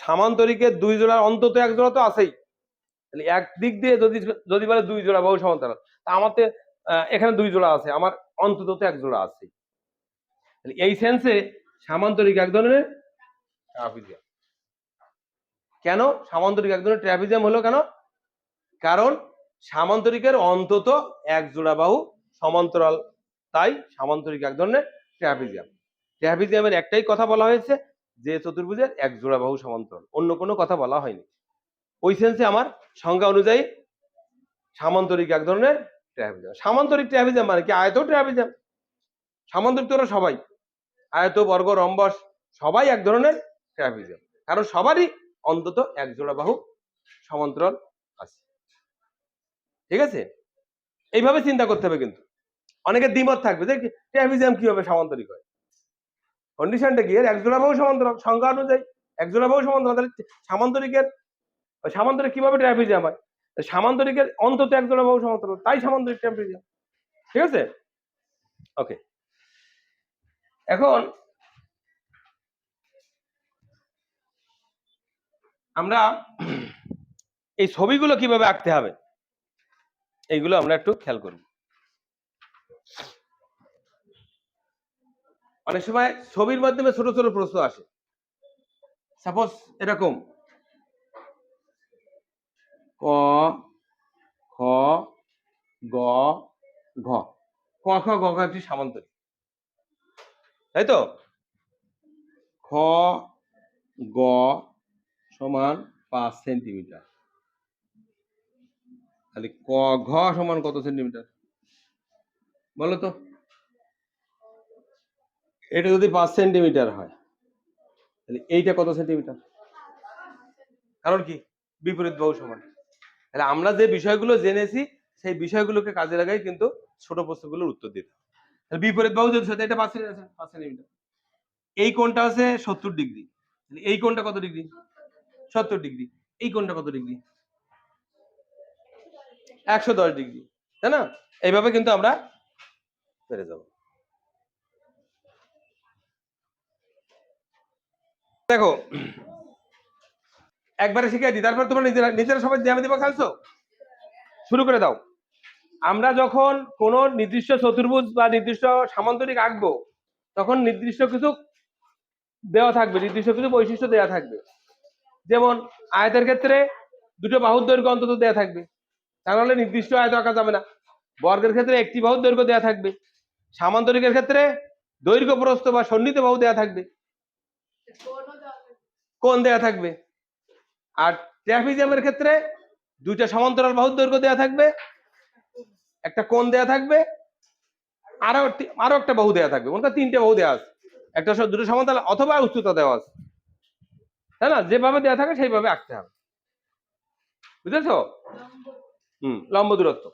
সামান্তরিকের দুই জোড়া অন্তত এক জোড়া তো আছেই। তাহলে একদিক দিয়ে যদি যদি বলে দুই জোড়া বাহু সমান্তরাল, তা আমার তো এখানে দুই জোড়া আছে, আমার অন্তত তো এক জোড়া আছে। এই সেন্সে সামান্তরিক এক ধরনের ট্রাপিজিয়াম। কেন সামান্তরিক এক ধরনের ট্রাপিজিয়াম হলো কেন? কারণ সামান্তরিকের অন্তত এক জোড়া বাহু সমান্তরাল, তাই সামান্তরিক এক ধরনের ট্রাপিজিয়াম। ট্রাপিজিয়ামের একটাই কথা বলা হয়েছে, যে চতুর্ভুজের এক জোড়া বাহু সমান্তরাল, অন্য কোনো কথা বলা হয়নি। ওই সেন্সে আমার সংজ্ঞা অনুযায়ী সামান্তরিক এক ধরনের ট্রাপিজিয়াম। সামান্তরিক ট্রাপিজিয়াম মানে কি? আয়ত ট্রাপিজিয়াম। সামান্তরিক তো সবাই, আয়ত, বর্গ, রম্বস সবাই এক ধরনের ট্রাপিজিয়াম, কারণ সবারই অন্তত এক জোড়া বাহু সমান্তরাল আছে। ঠিক আছে? এইভাবে চিন্তা করতে হবে। কিন্তু অনেকের দ্বিমত থাকবে যে ট্রাপিজিয়াম কিভাবে সামান্তরিক হয়। কন্ডিশনটা কি? এক জোড়া বাহু সমান্তরাল, সংজ্ঞা অনুযায়ী এক জোড়া বাহু সমান্তরাল। তাহলে সামান্তরিক কিভাবে ট্রাপিজিয়াম হয়? সামান্তরিকের অন্তত এক জোড়া বাহু সমান্তরাল, তাই সামান্তরিক ট্রাপিজিয়াম। ঠিক আছে? ওকে, এখন আমরা এই ছবিগুলো কিভাবে আঁকতে হবে এইগুলো আমরা একটু খেয়াল করব। অনেক সময় ছবির মাধ্যমে ছোট ছোট প্রশ্ন আসে। সাপোজ এরকম ক, খ, গ, ঘ। ক, খ, গ, ঘ একটি সামান্তরিক, তাই তো? খ, গ সমান 5 সেন্টিমিটার। তাহলে ক, ঘ সমান কত সেন্টিমিটার বলো তো? এটা যদি 5 সেন্টিমিটার হয়, তাহলে এইটা কত সেন্টিমিটার? কারণ কি? বিপরীত বাহু সমান। তাহলে আমরা যে বিষয়গুলো জেনেছি সেই বিষয়গুলোকে কাজে লাগাই কিন্তু ছোট প্রশ্নগুলোর উত্তর দিতে হবে। তাহলে বিপরীত বাহু যদি এটা 5 সেন্টিমিটার, এই কোণটা আছে 70 ডিগ্রি, এই কোণটা কত ডিগ্রি? 70 ডিগ্রি। এই কোণটা কত ডিগ্রি? 110 ডিগ্রি, তাই না? এইভাবে কিন্তু আমরা পেরে যাব। দেখো একবারে শিখিয়ে দিই, তারপর তোমরা নিজেরা সবাই জ্যামিতি বক্স আনছো, শুরু করে দাও। আমরা যখন কোন নির্দিষ্ট চতুর্ভুজ বা নির্দিষ্ট সামান্তরিক আঁকবো, তখন নির্দিষ্ট কিছু দেওয়া থাকবে, নির্দিষ্ট কিছু বৈশিষ্ট্য দেওয়া থাকবে। যেমন আয়তের ক্ষেত্রে দুটো বাহুর দৈর্ঘ্য অন্তত দেওয়া থাকবে, তাহলে নির্দিষ্ট আয়ত আঁকা যাবে না। বর্গের ক্ষেত্রে একটি বাহুর দৈর্ঘ্য দেওয়া থাকবে। সামান্তরিকের ক্ষেত্রে দৈর্ঘ্য, প্রস্থ বা সন্নিহিত বাহু দেওয়া থাকবে, কোণ দেওয়া থাকবে। আর ট্রাপিজিয়ামের ক্ষেত্রে দুইটা সমান্তরাল বাহুর দৈর্ঘ্য দেওয়া থাকবে, একটা কোণ দেওয়া থাকবে, আরো একটা বাহু দেওয়া থাকবে। মনে করো তিনটে বাহু দেওয়া আছে, একটা দুটো সমান্তরাল অথবা উচ্চতা দেওয়া আছে, তাই না? যেভাবে দেওয়া থাকে সেইভাবে আঁকতে হবে, বুঝেছো? লম্ব দূরত্ব।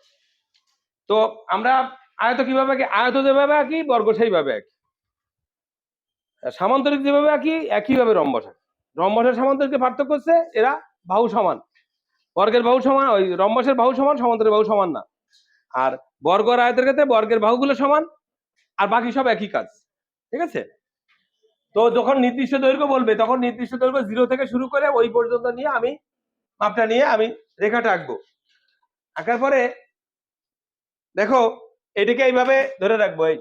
তো আমরা আয়ত কিভাবে আঁকি? আয়ত যেভাবে আঁকি বর্গ সেইভাবে আঁকি। সামান্তরিক যেভাবে আঁকি একইভাবে রম্বস আঁকি। রম্বসের সামান্তরিকের পার্থক্য হচ্ছে এরা বাহু সমান, বর্গের বাহু সমান, ওই রম্বসের বাহু সমান, সমান্তরিক বাহু সমান না। আর বর্গ আর আয়তের ক্ষেত্রে বর্গের বাহুগুলো সমান, আর বাকি সব একই কাজ। ঠিক আছে? তো যখন নির্দিষ্ট দৈর্ঘ্য বলবে তখন নির্দিষ্ট দৈর্ঘ্য 0 থেকে শুরু করে ওই পর্যন্ত নিয়ে আমি মাপটা নিয়ে আমি রেখাটা আঁকবো। আঁকার পরে দেখো এটাকে এইভাবে ধরে রাখবো, এই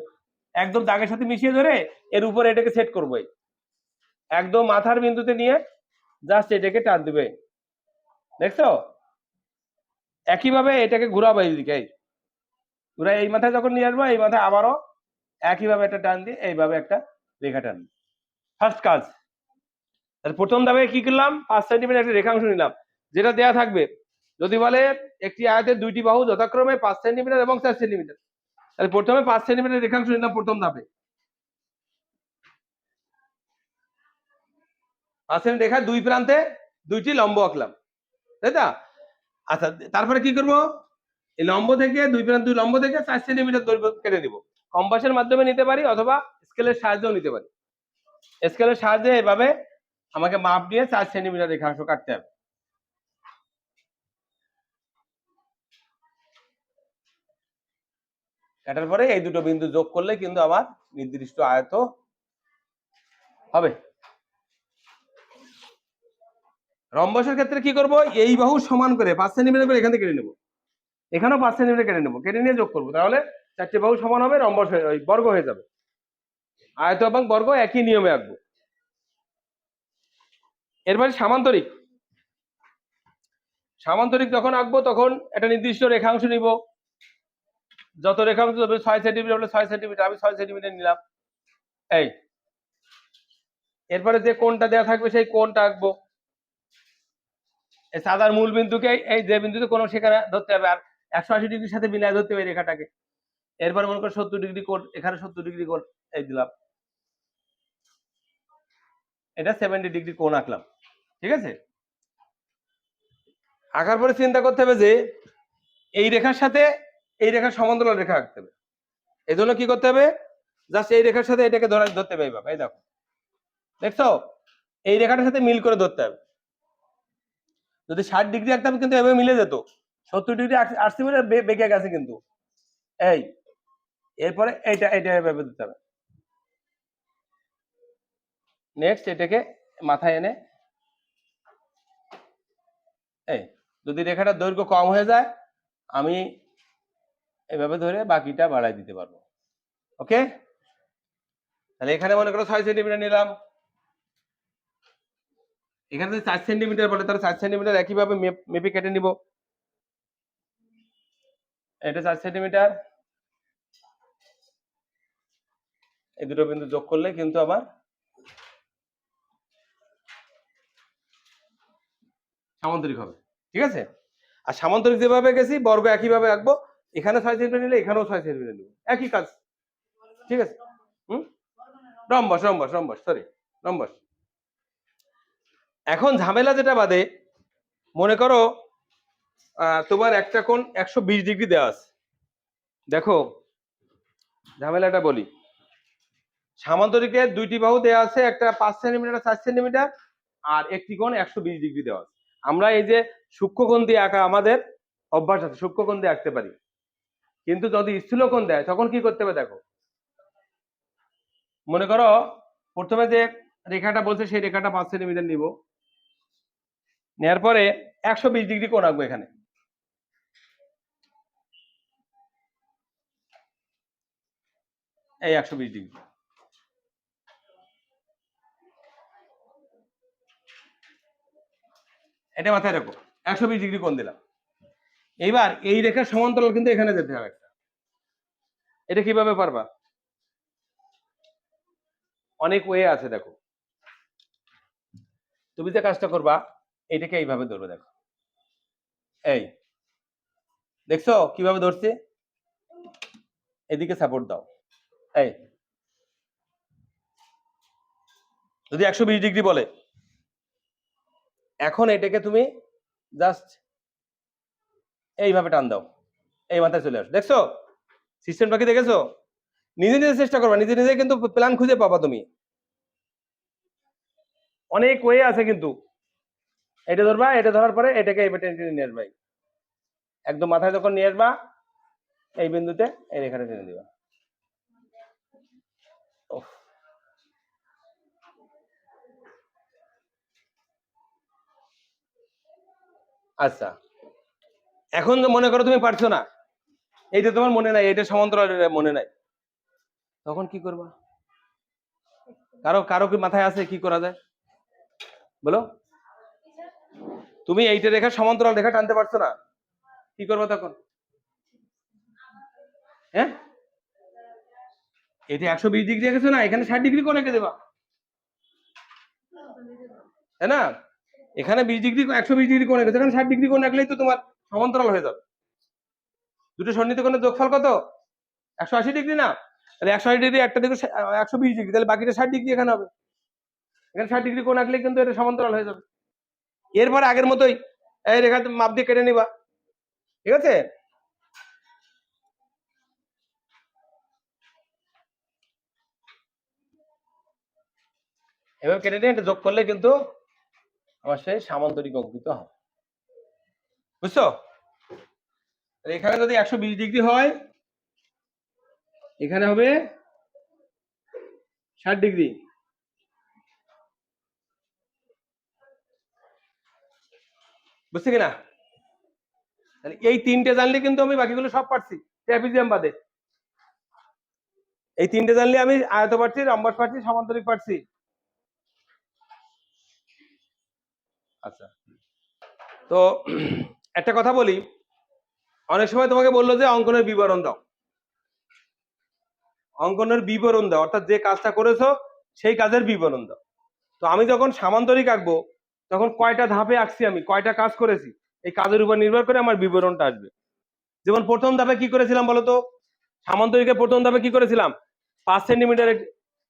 একদম দাগের সাথে মিশিয়ে ধরে এর উপরে এটাকে সেট করবো, একদম মাথার বিন্দুতে নিয়ে জাস্ট এটাকে টান দিবে, দেখছো? একইভাবে এটাকে ঘুরাবো এইদিকে, ঘুরাই এই মাথায় যখন নিয়ে আসবো এই মাথায় আবারও একইভাবে একটা টান দিয়ে এইভাবে একটা রেখা টান। ফার্স্ট কাজ। প্রথম ধাপে কি করলাম? 5 সেন্টিমিটার একটা রেখাংশ নিলাম, যেটা দেয়া থাকবে, যদি বলে একটি আয়তের দুইটি বাহু যথাক্রমে 5 সেন্টিমিটার এবং 4 সেন্টিমিটার, তাহলে প্রথমে 5 সেন্টিমিটার রেখাংশ নিলাম প্রথম ধাপে, 5 সেন্টিমিটার রেখার দুই প্রান্তে দুইটি লম্ব আঁকলাম, তাই না? আচ্ছা, তারপরে কি করব, এই লম্ব থেকে দুই প্রান্ত দুই লম্ব থেকে 4 সেন্টিমিটার দৈর্ঘ্য কেটে নিব। কম্পাসের মাধ্যমে নিতে পারি অথবা স্কেলের সাহায্যেও নিতে পারি। স্কেলের সাহায্যে এভাবে আমাকে মাপ দিয়ে 4 সেন্টিমিটার রেখাংশ কাটতে হবে। কাটার পরে এই দুটো বিন্দু যোগ করলে কিন্তু আমার নির্দিষ্ট আয়ত হবে। রম্বসের ক্ষেত্রে কি করব, এই বাহু সমান করে 5 সেন্টিমিটার করে এখান থেকে কেটে নেব, এখানেও 5 সেন্টিমিটার কেটে নেব, কেটে নিয়ে যোগ করব, তাহলে চারটে বাহু সমান হবে, রম্বস ওই বর্গ হয়ে যাবে। আয়ত এবং বর্গ একই নিয়মে আঁকবো। এরপরে সামান্তরিক। সামান্তরিক যখন আঁকবো তখন একটা নির্দিষ্ট রেখাংশ নিব, যত রেখাংশ হবে 6 সেন্টিমিটার হলে 6 সেন্টিমিটার, আমি 6 সেন্টিমিটার নিলাম। এই এরপরে যে কোণটা দেওয়া থাকবে সেই কোণটা আঁকবো। এই সাদার মূল বিন্দুকে এই যে বিন্দুতে কোণ সেখানে ধরতে হবে, আর 180 ডিগ্রির সাথে মিলায় ধরতে হবে রেখাটাকে। এরপরে মনে করো 70 ডিগ্রি কোণ, এখানে 70 ডিগ্রি কোণ এই দিলাম, এটা 70 ডিগ্রি কোণ আঁকলাম। ঠিক আছে, আঁকার পরে চিন্তা করতে হবে যে এই রেখার সাথে এই রেখার সমান্তরাল রেখা আঁকতে হবে। এই জন্য কি করতে হবে, জাস্ট এই রেখার সাথে এটাকে ধরতে হবে এইভাবে, এই দেখো, দেখছো, এই রেখাটার সাথে মিল করে ধরতে হবে। যদি 60 ডিগ্রি আঁকতাম কিন্তু এভাবে মিলে যেত, 70 ডিগ্রি আসছে বলে বেঁকে গেছে কিন্তু। এই এরপরে এইটা এইটা এভাবে দিতে হবে। নেক্সট এটাকে মাথায় এনে এই যদি রেখাটার দৈর্ঘ্য কম হয়ে যায় আমি এভাবে ধরে বাকিটা বাড়াই দিতে পারবো। ওকে, তাহলে এখানে মনে করো 6 সেন্টিমিটার নিলাম, এখানে যদি 4 সেন্টিমিটার বলে তাহলে 4 সেন্টিমিটার একইভাবে মেপে কেটে নিব। এটা 4 সেন্টিমিটার, এই দুটো বিন্দু যোগ করলে কিন্তু আবার সামান্তরিক হবে। ঠিক আছে, আর সামান্তরিক যেভাবে গেছি বর্গ একইভাবে আঁকবো, এখানে 6 সেন্টিমিটার নিলে এখানেও 6 সেন্টিমিটার নিব, একই কাজ। ঠিক আছে, rhombus rhombus rhombus sorry rhombus. এখন ঝামেলা যেটা বাদে, মনে করো তোমার একটা কোণ 120 ডিগ্রি দেওয়া আছে। দেখো ঝামেলাটা বলি, সামান্তরিকের দুইটি বাহু দেওয়া আছে, একটা 5 সেন্টিমিটার 4 সেন্টিমিটার, আর একটি কোণ 120 ডিগ্রি দেওয়া আছে। আমরা এই যে সূক্ষ্মকোণ দিয়ে আঁকা আমাদের অভ্যাস আছে, সূক্ষ্মকোণ দিয়ে আঁকতে পারি, কিন্তু যদি স্থূলকোণ দেয় তখন কি করতে হবে দেখো। মনে করো প্রথমে যে রেখাটা বলছে সেই রেখাটা 5 সেন্টিমিটার নিব, নেওয়ার পরে 120 ডিগ্রি কোণ আঁকবো এখানে। এই 120 ডিগ্রি, এটা মাথায় রাখো, 120 ডিগ্রি কোণ দিলাম। এইবার এই রেখার সমান্তরাল কিন্তু এখানে যেতে হবে একটা, এটা কিভাবে পারবা, অনেক ওয়ে আছে। দেখো তুমি যে কাজটা করবা এটাকে এইভাবে ধরবে, দেখো এই দেখছো কিভাবে ধরছে, এদিকে সাপোর্ট দাও। এই যদি 120 ডিগ্রি বলে, এখন এটাকে তুমি জাস্ট এইভাবে টান দাও, এই মাথায় চলে আসো। দেখছো সিস্টেমটা কি দেখেছো? নিজে নিজে চেষ্টা করবা, নিজে নিজে কিন্তু প্ল্যান খুঁজে পাবা তুমি। অনেক ওয়ে আছে কিন্তু, এটা ধরবা, এটা ধরার পরে এটাকে এইভাবে টেনে নিয়ে আসবা, একদম মাথায় যখন নিয়ে আসবা এই বিন্দুতে এই রেখাটা টেনে দিবা। আচ্ছা, এখন মনে করো তুমি পারছো না, এইটা তোমার মনে নাই, এটা সমান্তরাল মনে নাই, তখন কি করবা? কারো কারো কি মাথায় আছে কি করা যায় বলো? তুমি এইটা রেখা সমান্তরাল রেখা টানতে পারছো না, কি করবা তখন? হ্যাঁ, এটা 120 ডিগ্রি রেখেছো না, এখানে 60 ডিগ্রি কোণ রেখে দেবা, তাই না? এখানে 20 ডিগ্রি 120 ডিগ্রি কোণ রেখেছে, এখানে 60 ডিগ্রি কোণ রাখলেই তো তোমার সমান্তরাল হয়ে যাবে। দুটো সন্নিহিত কোণের যোগফল কত? 180 ডিগ্রি না? তাহলে 180 ডিগ্রি একটা দিকে 120 ডিগ্রি, তাহলে বাকিটা 60 ডিগ্রি এখানে হবে। এখানে 60 ডিগ্রি কোণ রাখলে কিন্তু এটা সমান্তরাল হয়ে যাবে। এরপর আগের মতোই এই রেখা মাপ দিয়ে কেটে নিবা, ঠিক আছে? এবার কেটে নিয়ে এটা যোগ করলে কিন্তু আমার সেই সামান্তরিক অঙ্কিত হবে, বুঝছো? এখানে যদি 120 ডিগ্রি হয়, এখানে হবে 60 ডিগ্রি। বুঝছি কিনা? তাহলে এই তিনটে জানলে কিন্তু আমি বাকিগুলো সব পারছি, ট্রাপিজিয়াম বাদে। এই তিনটে জানলে আমি আয়ত পারছি, রম্বস পারছি, সমান্তরিক পারছি। আচ্ছা, তো একটা কথা বলি, অনেক সময় তোমাকে বললো যে অঙ্কনের বিবরণ দাও, অঙ্কনের বিবরণ দাও, অর্থাৎ যে কাজটা করেছো সেই কাজের বিবরণ দাও। তো আমি যখন সামান্তরিক আঁকবো তখন কয়টা ধাপে আঁকছি, আমি কয়টা কাজ করেছি, এই কাজের উপর নির্ভর করে আমার বিবরণটা আসবে। যেমন প্রথম ধাপে কি করেছিলাম বলতো? সামান্তরিকের প্রথম ধাপে কি করেছিলাম? 5 সেন্টিমিটার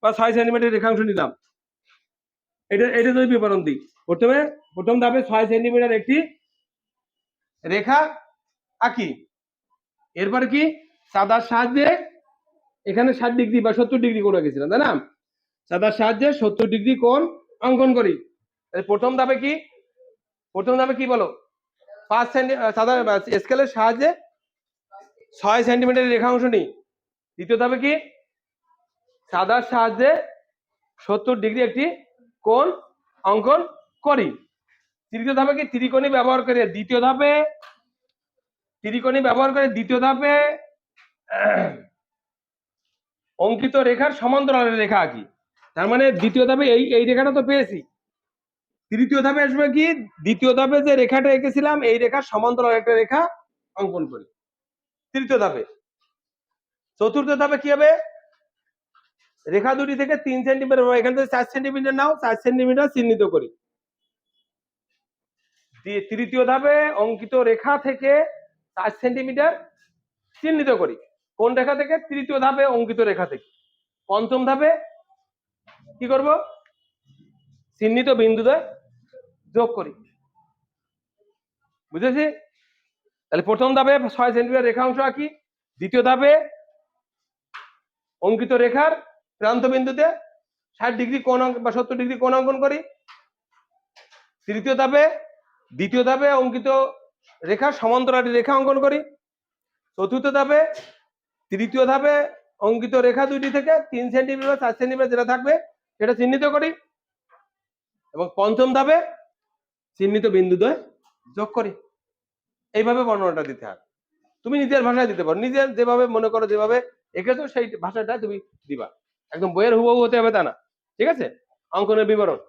বা 6 সেন্টিমিটার রেখাংশ নিলাম, এটা যদি বিবরণ দিই, প্রথম ধাপে 6 সেন্টিমিটার একটি রেখা আঁকি। এরপরে কি চাঁদার সাহায্যে এখানে 60 ডিগ্রি বা 70 ডিগ্রি কোণ রেখেছিলাম, তাই না? চাঁদার সাহায্যে 70 ডিগ্রি কোণ অঙ্কন করি। প্রথম ধাপে কি বলো? 5 সেন্টিমিটার চাঁদার স্কেলের সাহায্যে 6 সেন্টিমিটার রেখাংশ নিই। দ্বিতীয় ধাপে কি চাঁদার সাহায্যে 70 ডিগ্রি একটি কোণ অঙ্কন করি। তৃতীয় ধাপে কি ত্রিকোণী ব্যবহার করে দ্বিতীয় ধাপে অঙ্কিত রেখার সমান্তরালের রেখা আঁকি। তার মানে দ্বিতীয় ধাপে এই রেখাটা তো পেয়েছি, তৃতীয় ধাপে আসবে কি দ্বিতীয় ধাপে যে রেখাটা এঁকেছিলাম এই রেখার সমান্তরাল একটা রেখা অঙ্কন করি তৃতীয় ধাপে। চতুর্থ ধাপে কি হবে? রেখা দুটি থেকে 3 সেন্টিমিটার, এখান থেকে 4 সেন্টিমিটার নাও, 4 সেন্টিমিটার চিহ্নিত করি। তৃতীয় ধাপে অঙ্কিত রেখা থেকে 4 সেন্টিমিটার চিহ্নিত করি। কোন রেখা থেকে? তৃতীয় ধাপে অঙ্কিত রেখা থেকে। পঞ্চম ধাপে কি করব? চিহ্নিত বিন্দুতে যোগ করি। বুঝেছি? তাহলে প্রথম ধাপে 6 সেন্টিমিটার রেখাংশ আঁকি, দ্বিতীয় ধাপে অঙ্কিত রেখার প্রান্ত বিন্দুতে 60 ডিগ্রি কোণ বা 70 ডিগ্রি কোণ অঙ্কন করি। দ্বিতীয় ধাপে অঙ্কিত রেখার সমান্তরাল রেখা অঙ্কন করি। চতুর্থ ধাপে তৃতীয় ধাপে অঙ্কিত রেখা দুইটি থেকে 3 সেন্টিমিটার বা 4 সেন্টিমিটার যেটা থাকবে সেটা চিহ্নিত করি, এবং পঞ্চম ধাপে চিহ্নিত বিন্দুদ্বয় যোগ করি। এইভাবে বর্ণনাটা দিতে হবে। তুমি নিজের ভাষায় দিতে পারো, নিজের যেভাবে মনে করো, যেভাবে এঁকেছো সেই ভাষাটা তুমি দিবা, একদম বইয়ের হুবহু হতে হবে তা না, ঠিক আছে? অঙ্কনের বিবরণ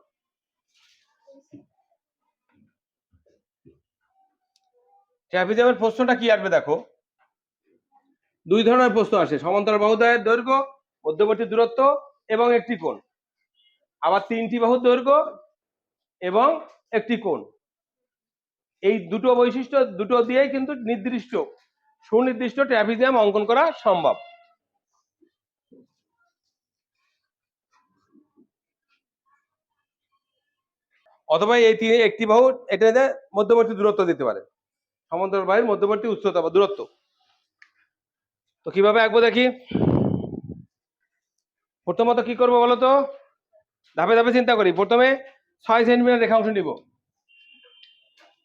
ট্রাপিজিয়ামের প্রশ্নটা কি আসবে দেখো, দুই ধরনের প্রশ্ন আসে: সমান্তরাল বাহুদ্বয়ের দৈর্ঘ্য, মধ্যবর্তী দূরত্ব এবং একটি কোণ, আবার 3টি বাহুর দৈর্ঘ্য এবং একটি কোণ। এই দুটো বৈশিষ্ট্য দুটো দিয়েই কিন্তু সুনির্দিষ্ট ট্রাপিজিয়াম অঙ্কন করা সম্ভব। অথবা একটি বাহু এটা মধ্যবর্তী দূরত্ব দিতে পারে, সমান্তরাল বাহুর মধ্যবর্তী উচ্চতা বা দূরত্ব। তো কিভাবে আঁকবো দেখি। প্রথমত কি করবো বলতো? ধাপে ধাপে চিন্তা করি। প্রথমে 6 সেন্টিমিটার রেখাংশ নিব।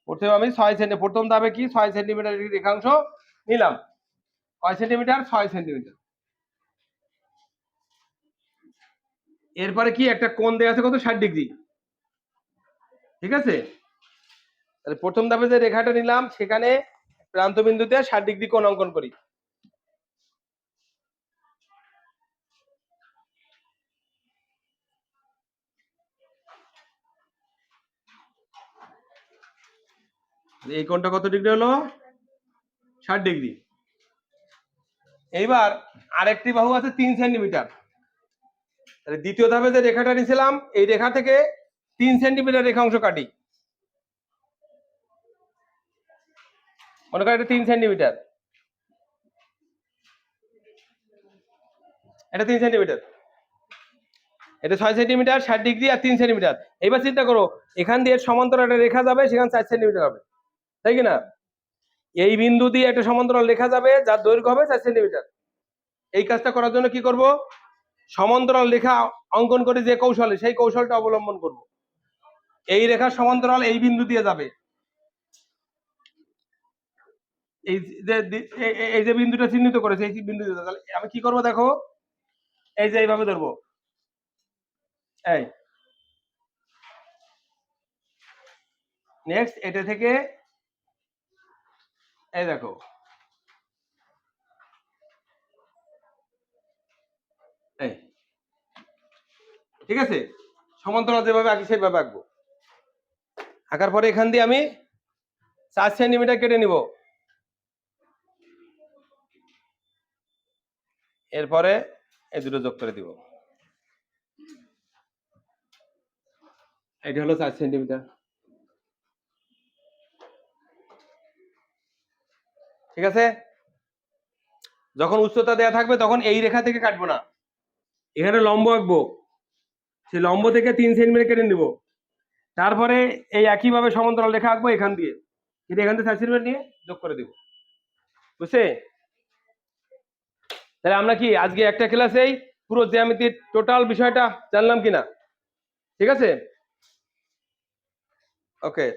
প্রথমে আমি 6 সেন্টিমিটার, প্রথম ধাপে কি 6 সেন্টিমিটার রেখাংশ নিলাম। 6 সেন্টিমিটার 6 সেন্টিমিটার। এরপরে কি একটা কোণ দেওয়া আছে কত? 60 ডিগ্রি, ঠিক আছে? তাহলে প্রথম ধাপে যে রেখাটা নিলাম সেখানে প্রান্ত বিন্দুতে 60 ডিগ্রি কোণ অঙ্কন করি। এই কোণটা কত ডিগ্রি হলো? 60 ডিগ্রি। এইবার আরেকটি বাহু আছে 3 সেন্টিমিটার। তাহলে দ্বিতীয় ধাপে যে রেখাটা নিয়েছিলাম এই রেখা থেকে 3 সেন্টিমিটার রেখাংশ কাটি। মনে করো এটা 3 সেন্টিমিটার, এটা 3 সেন্টিমিটার, এটা 6 সেন্টিমিটার 60 ডিগ্রি আর 3 সেন্টিমিটার। এবার চিন্তা করো এখান দিয়ে সমান্তরাল একটা রেখা যাবে, সেখানে 4 সেন্টিমিটার হবে, তাই কি না? এই বিন্দু দিয়ে একটা সমান্তরাল রেখা যাবে যার দৈর্ঘ্য হবে 4 সেন্টিমিটার। এই কাজটা করার জন্য কি করব, সমান্তরাল রেখা অঙ্কন করে যে কৌশলে, সেই কৌশলটা অবলম্বন করব। এই রেখা সমান্তরাল এই বিন্দু দিয়ে যাবে, এই যে এই যে বিন্দুটা চিহ্নিত করেছে এই বিন্দু দিয়ে, তাহলে আমি কি করব দেখো, এই যে এইভাবে ধরবো, এই নেক্সট এটা থেকে এই দেখো, এই ঠিক আছে, সমান্তরাল যেভাবে আঁকি সেইভাবে আঁকবো। আঁকার পরে এখান দিয়ে আমি 4 সেন্টিমিটার কেটে নিব, এরপরে এই দুটো যোগ করে দিব, এটা হলো 4 সেন্টিমিটার। ঠিক আছে, যখন উচ্চতা দেয়া থাকবে তখন এই রেখা থেকে কাটবো না, এখানে লম্ব আঁকবো, সেই লম্ব থেকে 3 সেন্টিমিটার কেটে নিব, তারপরে এই একইভাবে সমান্তরাল রেখা আঁকবো এখান দিয়ে, কিন্তু এখান থেকে 4 সেন্টিমিটার নিয়ে যোগ করে দিব, বুঝছে? তাহলে আমরা কি আজকে একটা ক্লাসেই পুরো জ্যামিতির টোটাল বিষয়টা জানলাম কিনা? ঠিক আছে, ওকে।